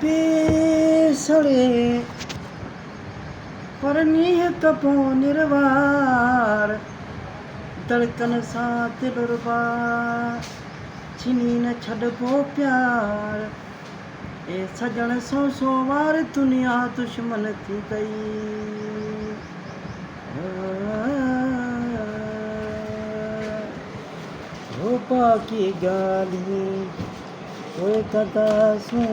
पीसड़े पर नीह कपो निर्वार धड़कन सां दिल रुबार छिनी न छॾबो प्यार ए सजण सौ सौ वार दुनिया दुश्मन थी गई हो बाक़ी ॻाल्हियूं कोई कदासूं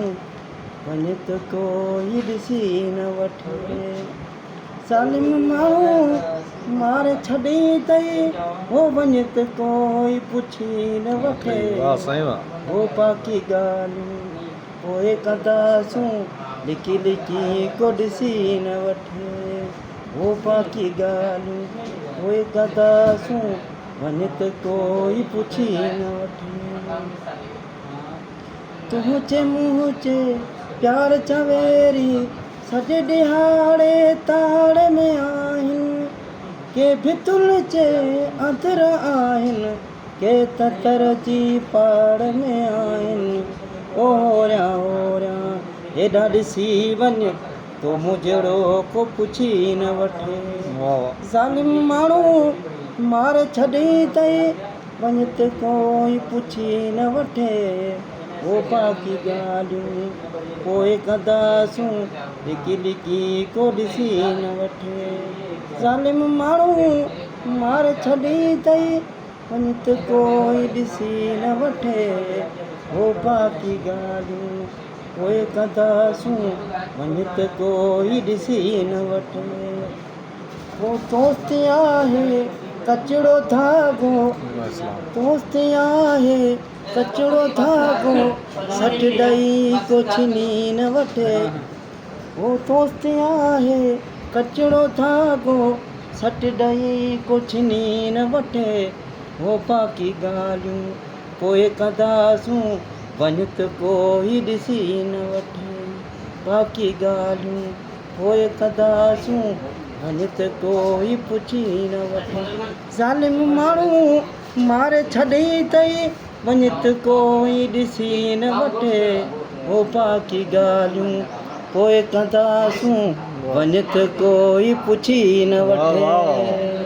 वञ त कोई ॾिसी न वठे ज़ालिम माण्हू मारे छॾी अथई हो वञ त कोई पुछी न वठे हो बाक़ी ॻाल्हियूं पोइ कंदासूं लिकी लिकी को ॾिसी न वठे हो बाक़ी ॻाल्हियूं पोइ कंदासूं वञ त कोई पुछी न वठे तूं चे मूं चे प्यार चवेरी सॼे ॾिहाड़े ताड़े में आहिनि के भितुल चे अंदर आहिनि के ततर जी पाड़ में आहिनि ओरियां ओरियां हेॾा ॾिसी वञ तो मूं जहिड़ो को पुछी न वठे ज़ालिम माण्हू मारे छॾी अथई वञ त कोई पुछी न वठे हो बाक़ी ॻाल्हियूं पोइ कंदासूं लिकी लिकी को ॾिसी न वठे ज़ालिम माण्हू मारे छॾी अथई वञ त कोई ॾिसी न वठे हो बाक़ी ॻाल्हियूं पोइ कंदासूं वञ त कोई ॾिसी न वठे वो दोस्त आहे कचिड़ो धागो दोस्त आहे कचिड़ो धागो सट ॾेई को छिनी न वठे वो दोस्त आहे कचिड़ो धागो सट ॾेई को छिनी न वठे हो बाक़ी ॻाल्हियूं पोइ कंदासूं वञ त कोई ॾिसी न वठे बाक़ी ॻाल्हियूं पोइ कंदासूं वञ त कोई पुछी न वठे ज़ालिम माण्हू मारे छॾी अथई वञ त कोई ॾिसी न वठे हो बाक़ी ॻाल्हियूं पोइ कंदासूं वञ त कोई पुछी न वठे।